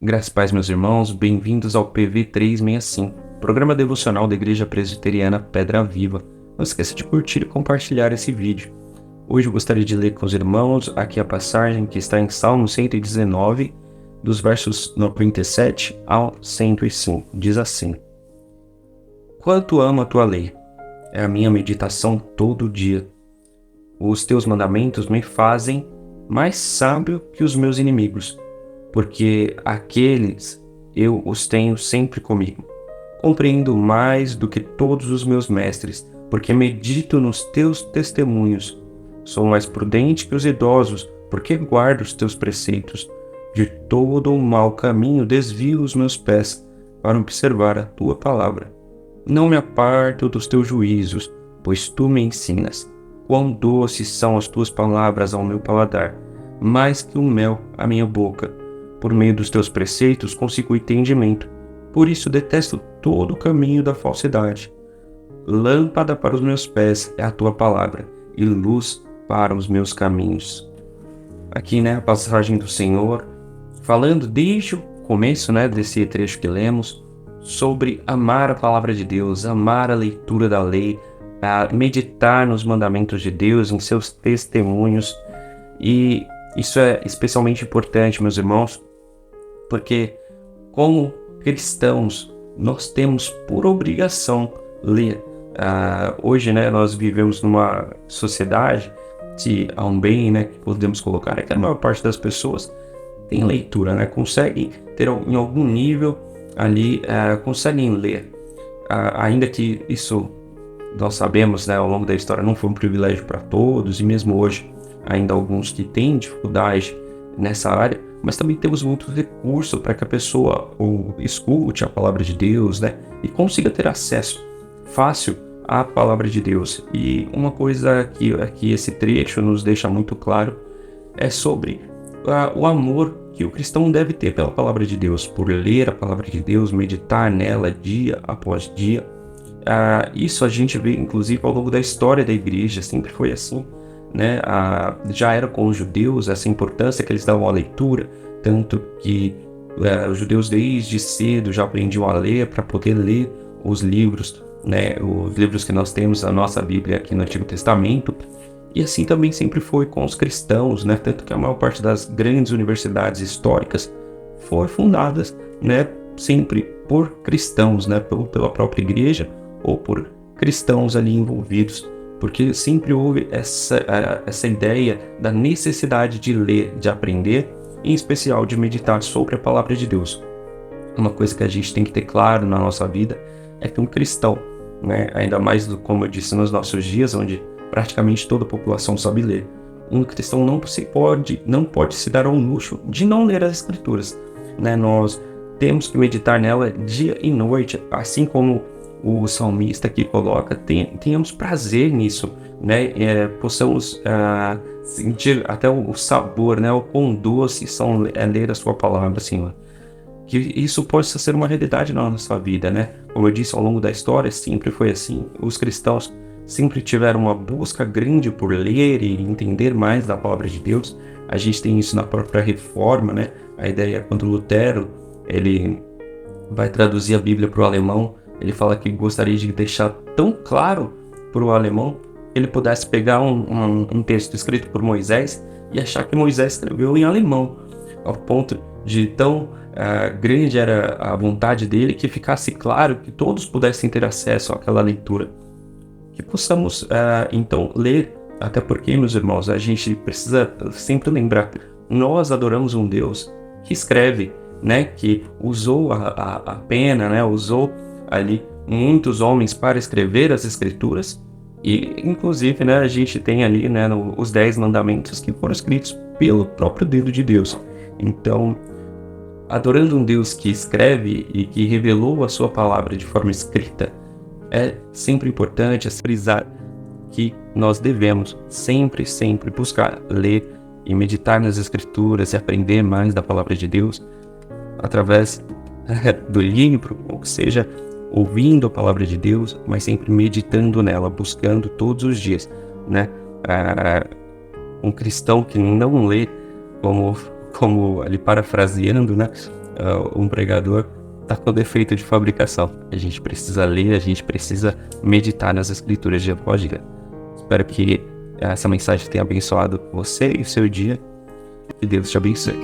Graças e paz, meus irmãos, bem-vindos ao PV365, programa devocional da Igreja Presbiteriana Pedra Viva. Não esqueça de curtir e compartilhar esse vídeo. Hoje eu gostaria de ler com os irmãos aqui a passagem que está em Salmo 119, dos versos 97 ao 105. Diz assim: Quanto amo a tua lei, é a minha meditação todo dia. Os teus mandamentos me fazem mais sábio que os meus inimigos, porque aqueles eu os tenho sempre comigo. Compreendo mais do que todos os meus mestres, porque medito nos teus testemunhos. Sou mais prudente que os idosos, porque guardo os teus preceitos. De todo o mau caminho desvio os meus pés, para observar a tua palavra. Não me aparto dos teus juízos, pois tu me ensinas. Quão doces são as tuas palavras ao meu paladar, mais que o mel à minha boca. Por meio dos teus preceitos consigo entendimento, por isso detesto todo o caminho da falsidade. Lâmpada para os meus pés é a tua palavra, e luz para os meus caminhos. Aqui, a passagem do Senhor, falando desde o começo, desse trecho que lemos, sobre amar a palavra de Deus, amar a leitura da lei, a meditar nos mandamentos de Deus, em seus testemunhos. E isso é especialmente importante, meus irmãos, porque como cristãos nós temos por obrigação ler. Hoje, nós vivemos numa sociedade, se há um bem, que podemos colocar, é que a maior parte das pessoas tem leitura, conseguem ter em algum nível ali, conseguem ler, ainda que isso nós sabemos, ao longo da história não foi um privilégio para todos, e mesmo hoje ainda alguns que têm dificuldade nessa área, mas também temos muito recurso para que a pessoa escute a palavra de Deus, e consiga ter acesso fácil à palavra de Deus. E uma coisa que esse trecho nos deixa muito claro é sobre o amor que o cristão deve ter pela palavra de Deus, por ler a palavra de Deus, meditar nela dia após dia. Isso a gente vê inclusive ao longo da história da igreja, sempre foi assim. Já era com os judeus essa importância que eles davam à leitura, tanto que os judeus desde cedo já aprendiam a ler para poder ler os livros, os livros que nós temos na nossa Bíblia aqui no Antigo Testamento. E assim também sempre foi com os cristãos, tanto que a maior parte das grandes universidades históricas foram fundadas, sempre por cristãos, pela própria igreja ou por cristãos ali envolvidos. Porque sempre houve essa ideia da necessidade de ler, de aprender, em especial de meditar sobre a palavra de Deus. Uma coisa que a gente tem que ter claro na nossa vida é que um cristão, ainda mais como eu disse nos nossos dias, onde praticamente toda a população sabe ler, um cristão não pode se dar ao luxo de não ler as Escrituras. Nós temos que meditar nela dia e noite, assim como o salmista aqui coloca, tenhamos prazer nisso, possamos sentir até o sabor, o quão doce são ler a sua palavra, Senhor. Que isso possa ser uma realidade na nossa vida, Como eu disse, ao longo da história sempre foi assim. Os cristãos sempre tiveram uma busca grande por ler e entender mais da palavra de Deus. A gente tem isso na própria Reforma, A ideia é quando Lutero ele vai traduzir a Bíblia para o alemão. Ele fala que gostaria de deixar tão claro para o alemão que ele pudesse pegar um texto escrito por Moisés e achar que Moisés escreveu em alemão, ao ponto de tão grande era a vontade dele que ficasse claro que todos pudessem ter acesso àquela leitura. Que possamos então ler, até porque, meus irmãos, a gente precisa sempre lembrar, nós adoramos um Deus que escreve, que usou a pena, usou ali muitos homens para escrever as Escrituras, e inclusive a gente tem ali os 10 mandamentos que foram escritos pelo próprio dedo de Deus. Então, adorando um Deus que escreve e que revelou a sua palavra de forma escrita, é sempre importante frisar que nós devemos sempre buscar ler e meditar nas Escrituras e aprender mais da palavra de Deus através do livro, ou seja, ouvindo a palavra de Deus, mas sempre meditando nela, buscando todos os dias, Um cristão que não lê, como ali parafraseando, um pregador, está com defeito de fabricação. A gente precisa ler, a gente precisa meditar nas escrituras dia após dia. Espero que essa mensagem tenha abençoado você e o seu dia. Que Deus te abençoe.